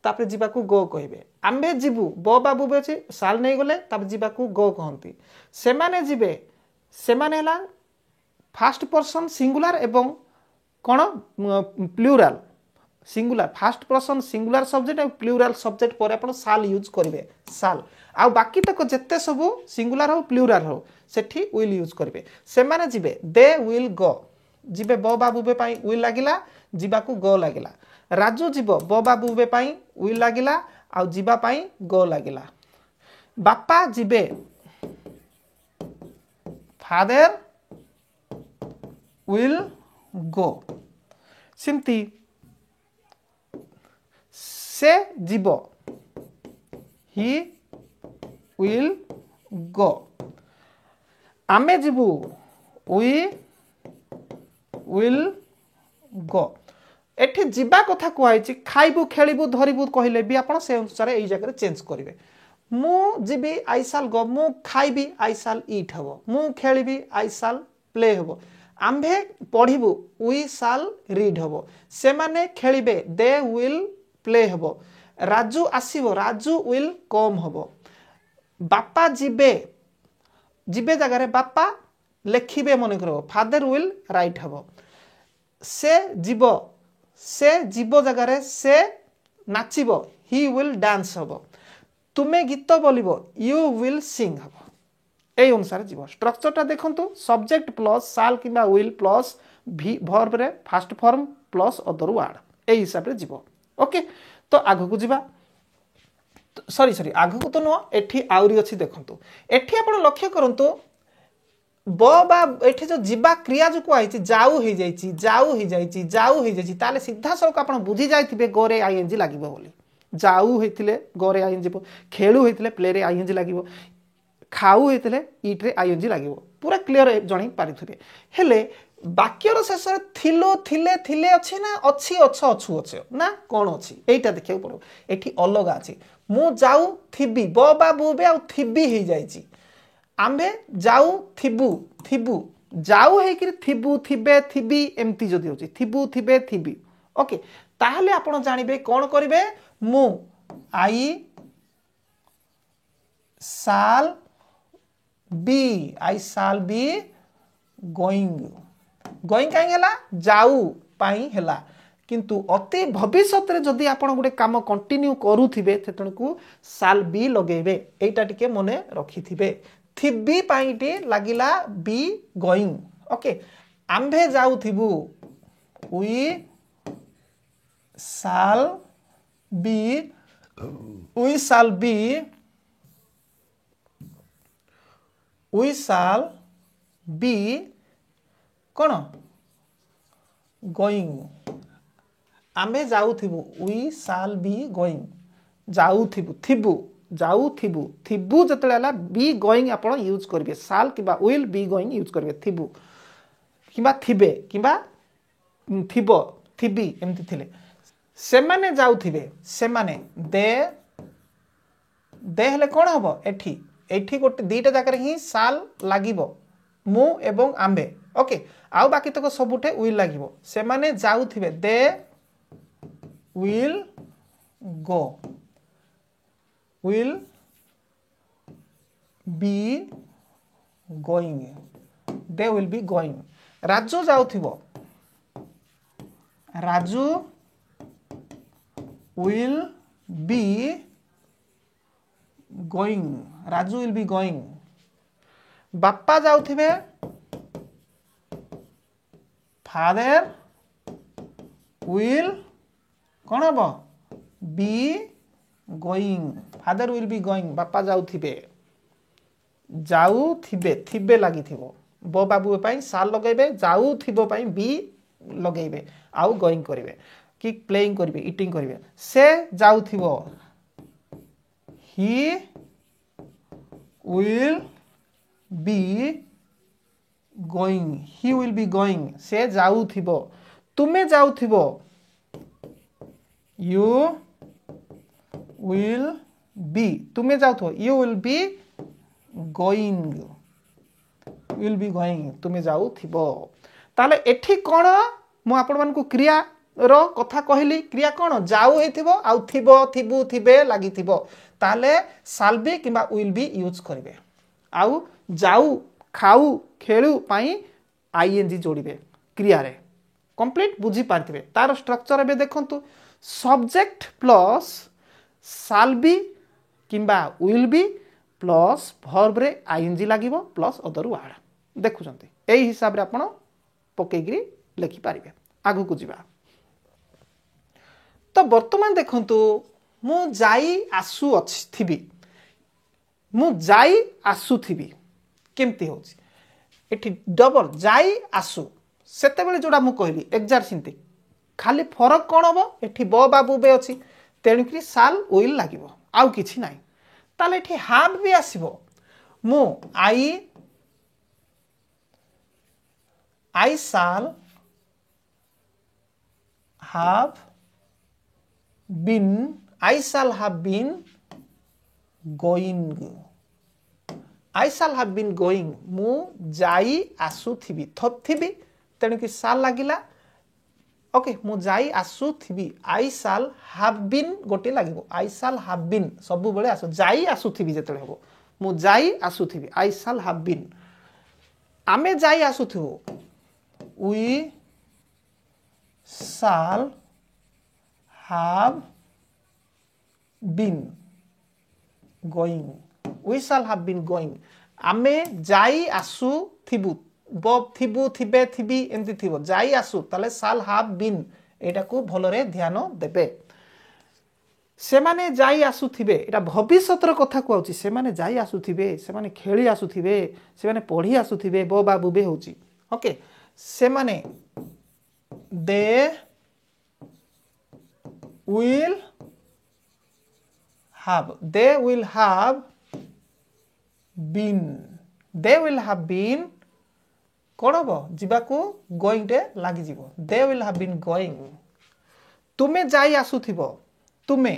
तापर जिबा को गो कहबे आम्बे जिबु ब बाबू बे अछि साल नै गले तापर जिबा को गो कहंती सेमाने जिबे सेमाने हला फास्ट पर्सन सिंगुलर एवं कोन plural singular first person singular subject और प्लूराल सब्जेक्ट पर आपण साल यूज करिवे साल आ बाकी तक जत्ते सब सिंगुलर हो प्लूराल हो सेठी विल यूज करिवे से माने जिबे दे विल गो जिबे ब बाबू बे पाई विल लागिला जिबा को गो लागिला राजू जिबो ब बाबू बे पाई विल लागिला आ जिबा पाई गो लागिला बापा जिबे फादर will go सिमती से जीवो he will go आमे जीवु we will go एठी जीवा कथा कहैछि खाइबु खेलिबु धरिबु कहिले भी आपण से अनुसार एई जगह चेंज करिवे मु जीबी आई साल गो मु खाइबी आई साल ईट हबो मु खेलिबी आई साल प्ले हबो आम्भे पढ़िबु वी साल रीड हबो से माने खेलिबे दे विल प्ले हबो राजू आसीबो राजू विल कम हबो बापा जिबे जिबे जगह रे बापा लेखिबे मन करबो फादर विल राइट हबो से जीवो जगह रे से नाचिबो ही विल डांस हबो तुमे गीत बोलिबो यू विल सिंग हबो ए अनुसार जीव स्ट्रक्चरटा देखंतु सब्जेक्ट प्लस साल किबा विल प्लस वर्ब रे first form plus other word ए हिसाब रे जीव ओके तो आगु को जीवा सॉरी आगु को तो नो एठी आउरी अछि देखंतु एठी आपण लक्ष्य करंतु ब बा एठी जो जीवा क्रिया जो को आइछि जाऊ हे जाइछि ताले सीधा सक आपण बुझी जाइथिबे गोरे आईएनजी लागिबो बोली जाऊ हेतिले गोरे आईएनजी खेलु हेतिले प्ले रे आईएनजी लागिबो खाऊ हेतले ईट रे आईएनजी लागिवो पूरा क्लियर जणी पारिथिबे हेले वाक्यर शेष रे थिलो थिले थिले अछि ना अछि अछु ना कोन अछि एटा देखियो पड़ो एठी अलग अछि मु जाऊ थिबी ब बाबू बे आ थिबी हे जाइछि आम्बे जाऊ थिबु जाऊ हे कि थिबु थिबे थिबी एम्ति जदी होछि थिबु थिबे थिबी ओके ताहले आपण जानिबे कोन करिवे मु आई शाल बी गोइंग गोइंग कहीं हला जाऊ पाई हला किंतु अति भविष्यत रे जदि आपण गुटे काम कंटिन्यू करूथिबे तेतणकू शाल बी लगेबे एटा टिके मने रखिथिबे थिबी पाईटी लागिला बी गोइंग ओके आंभे जाउथिबु वी शाल बी कौन गोइंग आमे जाउथिबु वी शाल बी गोइंग जाउथिबु थिबु जतले हला बी गोइंग आपण यूज करबे शाल किबा विल बी गोइंग यूज करबे थिबु किबा थिबे किबा थिबो थिबी एमति थिले सेमाने जाउथिबे सेमाने दे हेले कोन हबो एठी गोटे दीटा जाकर ही शाल लागिबो मु एवं आंबे ओके आउ बाकी तक सबुठे विल लागिबो सेमाने जाउथिबे they will be going Raju जाउथिबो राजू विल बी गोइंग बापा जाउथिबे फादर विल कौन हम बी गोइंग बापा जाउथिबे थिबे लागिथिबो बो बाबू पई शाल लगेबे जाउथिबो पई बी लगेबे आउ गोइंग करिवे कि प्लेइंग करिवे ईटिंग करिवे से जाउथिबो ही विल बी गोइंग से जाउथिबो तुमे जाउथिबो यू विल बी तुमे जाउथो यू विल बी गोइंग तुमे जाउथिबो ताले एठी कोन मु आपण मानकु क्रिया रो कथा कहली क्रिया कोन जाउ हेथिबो आउ थिबो थिबु थिबे लागिथिबो ताले शाल बी किबा विल बी यूज करिवे आउ जाउ खाऊ खेलु पाई आईएनजी जोड़िबे क्रिया रे कंप्लीट बुझी पारथिबे तार स्ट्रक्चर बे देखंतु सब्जेक्ट प्लस शाल बी किबा विल बी प्लस वर्ब रे आईएनजी लागिबो प्लस अदर वर्ड देखुचंती एही हिसाब रे आपण पकेगिरी लिखि पारिबे आगु को जिबा तो वर्तमान देखंतु मु जाई आसु अछि थिबी मु जाई आसु थिबी केमती होछि एठी डबल जाई आसु सेते बेले जोडा मु कहली एक्जारसिंती खाली फरक कोन हबो एठी ब बाबू बे अछि तेणुकरी शाल विल लागिबो आउ किछि नाही ताले एठी हाव भी आसीबो मु आई शाल have been going मु जाई आसु थिबी थप थिबी तेणु कि शाल लागिला ओके मु जाई आसु थिबी आई शाल हैव बीन गोटे लागिबो आई शाल हैव बीन सब बेले आसु जाई आसु थिबी जेतले हबो मु जाई आसु थिबी आई शाल हैव बीन आमे जाई आसु थिबो we shall have been going आमे जाई आसु थिबु बब थिबु थिबे थिबी एंती थिबो जाई आसु ताले shall have been एटा को भलरे ध्यान देबे से माने जाई आसु थिबे एटा भविष्यतर कथा कहउची से माने जाई आसु थिबे से माने खेली आसु थिबे से माने पढ़ी आसु थिबे बो बाबू बे होची ओके से माने they will have been कौन हम जीवा को गोइंग टे लगी जीवो they will have been going तुमे जाई आसु थिबो तुमे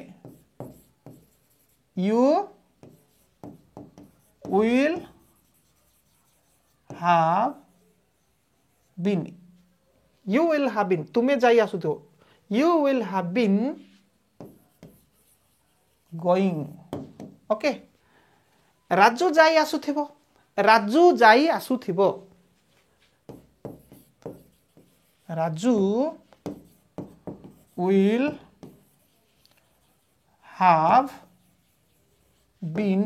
you will have been तुमे जाई आसु थिबो you will have been going. Okay Raju जाई आसुथिबो राजू जाई आसुथिबो Raju will have been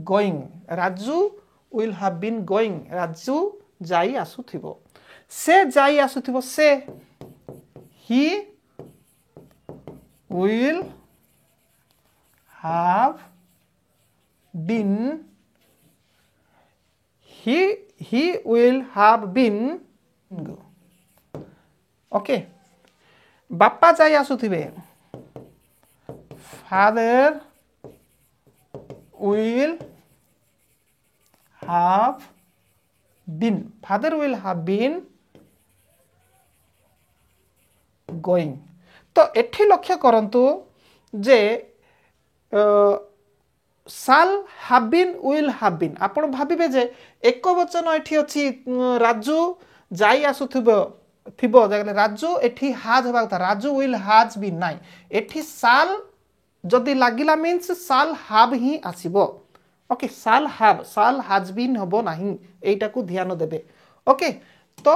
going. Raju will have been going. Raju जाई आसुथिबो से जाई आसुथिबो से he will have been he will have been okay बापा जाई आसुथिबे father will have been going. तो एठी लक्ष्य करंतु जे साल have been will have been आपण भाबिबे जे एक वचन एठी अछि राजू जाई आसुथिबो थिबो जगले राजू एठी हाज होबा था राजू विल हाज बीन नाइ एठी साल जदि लागिला मीन्स साल हाव ही आसीबो ओके साल हाज बीन होबो नाही एटा को ध्यान देबे ओके तो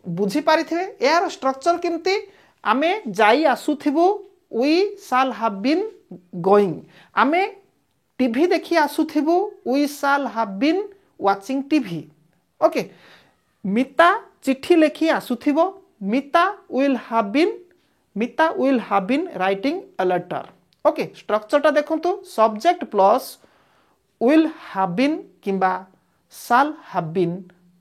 बुझी पारिथिबे यार स्ट्रक्चर किमती आमे जाई आसुथिबो we shall have been going आमे टीवी देखि आसुथिबो we shall have been watching TV okay Mita चिट्ठी लेखि आसुथिबो Mita will have been writing a letter okay structure टा देखंतु subject plus will have been किंबा shall have been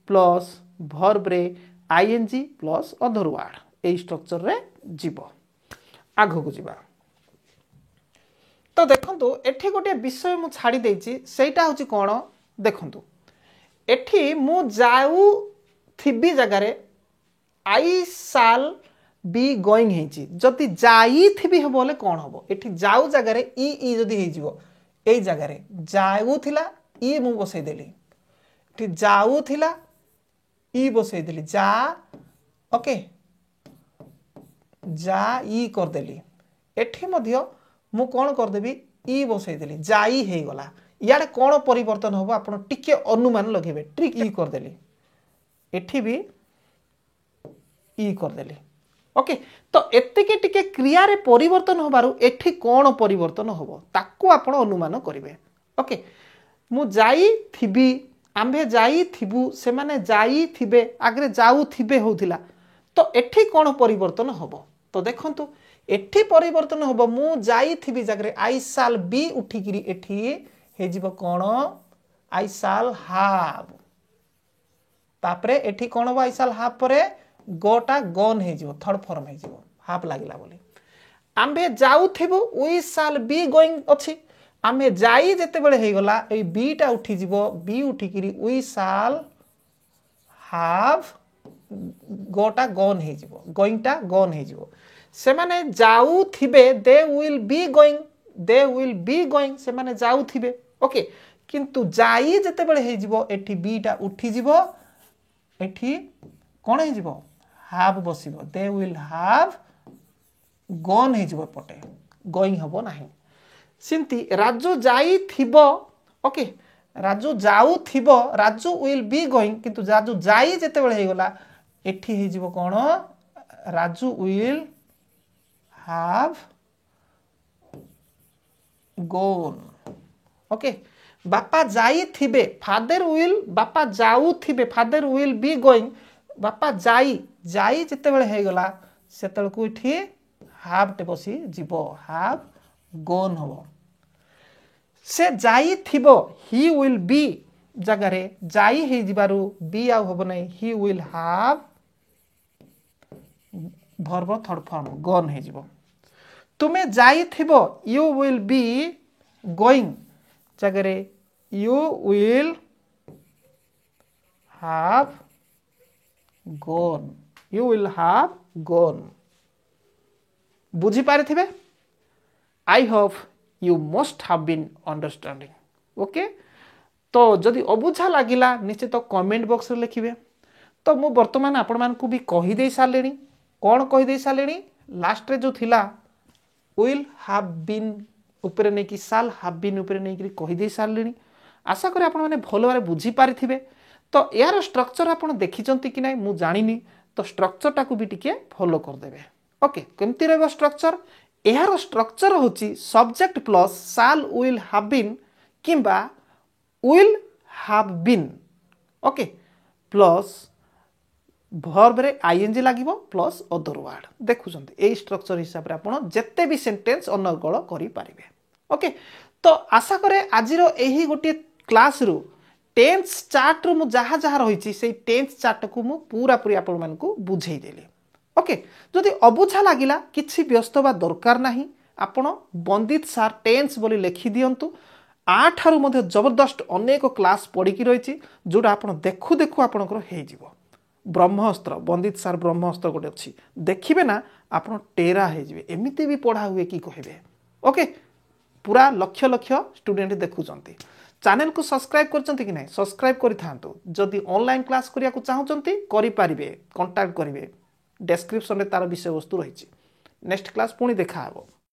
plus verb रे आईएनजी प्लस अदर वर्ड ए स्ट्रक्चर रे जीवो आगो को जीवा तो देखंतु एठी गोटे विषय मु छाड़ी देछि सेटा होछि कोन देखंतु एठी मु जाऊ थिबी जगह रे आई साल बी गोइंग हेछि जति जाई थिबी हो बोले कोन होबो एठी जाऊ जगह रे ई जदी हे जिवो एई जगह रे जाऊ थिला ई मु बसै देली एठी जाऊ थिला ई बसै देली जा ओके जा ई कर देली एठी मध्य मु कोन कर देबी ई बसै देली जाई हे गला याडे कोन परिवर्तन होबो आपण टिके अनुमान लगेबे ट्रिक ई कर देली एठी भी ई कर देली ओके तो एतिके टिके क्रिया रे परिवर्तन होबारु एठी कोन परिवर्तन होबो ताकू आपण अनुमान करिवे ओके मु जाई थिबी आम्भे जाई थिबु से माने जाई थिबे आगरे जाऊ थिबे होथिला तो एठी कोन परिवर्तन होबो तो देखंतु एठी परिवर्तन होबो मु जाई थिबी जगरे आई साल बी उठी गिरी एठी हे जिवो कोन आई साल हैव तापरे एठी कोन हो आई साल हैव परे गोटा गन हे जिवो थर्ड फॉर्म हे जिवो हाफ लागिला बोली आम्भे जाऊ थिबु वी साल बी गोइंग अछि आमे जाई जेते बेले हे गला ए बी टा उठी जिवो बी उठी गिरी वी साल हैव गोटा गन हे जिवो गोइंग टा गन हे जिवो से माने जाऊ थिबे दे विल बी गोइंग से माने जाऊ थिबे ओके किंतु जाई जेते बेले हे जिवो एठी बी टा उठी जिवो एठी कोन हे जिवो हैव बसिबो दे विल हैव गन हे जिवो पटे गोइंग हबो नाही सिंती राजू जाई थिबो ओके राजू जाऊ थिबो राजू विल बी गोइंग किंतु राजू जाई जेते बेले हे गला एठी हे जिवो कोन Raju will have gone okay बापा जाई थिबे फादर विल बी गोइंग बापा जाई जेते बेले हे गला सेतल को इठी हैव टे बसी जीवो हैव गॉन होबो से जाई थिबो ही विल बी जगह रे जाई हे जिबारु बी आ होबो नै he will have verb third form gone हे जिवो तुमे जाई थिबो यू विल बी गोइंग जगह रे you will have gone बुझी पारे थिबे I hope you must have been understanding okay तो जदि अबुझा लागिला निश्चित कमेंट बॉक्स रे लिखिबे तो मु वर्तमान आपण मान को भी कहि दे सालेनी कौन कहीदे सारे लास्ट रे जो थिला विल हाव बीन उपरे नहीं कि साल हाव बीन उपरे नहीं कि कहीदे सारे आशा करी आपण मैंने भल भाव बुझी पारिथिबे। तो यार स्ट्रक्चर आपण देखिचंती कि नहीं मु जानिनी तो स्ट्रक्चर टाकू भी टिके फॉलो करदेबे। ओके केमती रहबो स्ट्रक्चर यार स्ट्रक्चर होची subject plus shall will have been किंबा will have been okay plus verb रे आईएनजी लागिबो प्लस अदर वर्ड देखुचंती एई स्ट्रक्चर हिसाब रे आपण जत्ते भी सेंटेंस अनर्गल करि पारिबे। ओके तो आशा करे आजिरो एही गोटे क्लास रु टेंस चार्ट रु मु जहा जहा रहिछि सेई टेंस चार्ट को मु पूरा पूरी आपण मानकु बुझेई देली। ओके जदि अबुझा लागिला किछि व्यस्त बा दरकार नाही आपण बंदित सार टेंस बोली लिखि दियंतु आठारु मध्ये जबरदस्त अनेक क्लास पड़ी की रही जोटा आपण देखु देखु आपणकर हो जिवो। ब्रह्मास्त्र बंदित सार ब्रह्मास्त्र गोटे अच्छी देखिए ना आप टेरा हो एमती भी पढ़ा हुए कि कहे। ओके पूरा लक्ष लक्ष स्टूडेंट देखुंत चैनल को सब्सक्राइब करचंती कि नहीं सब्सक्राइब करि थांतु। जदि ऑनलाइन क्लास करिया को चाहउचंती करि पारिबे कांटेक्ट करिवे डिस्क्रिप्शन रे तार विषय वस्तु रही। नेक्स्ट क्लास पुणी देखा हबो।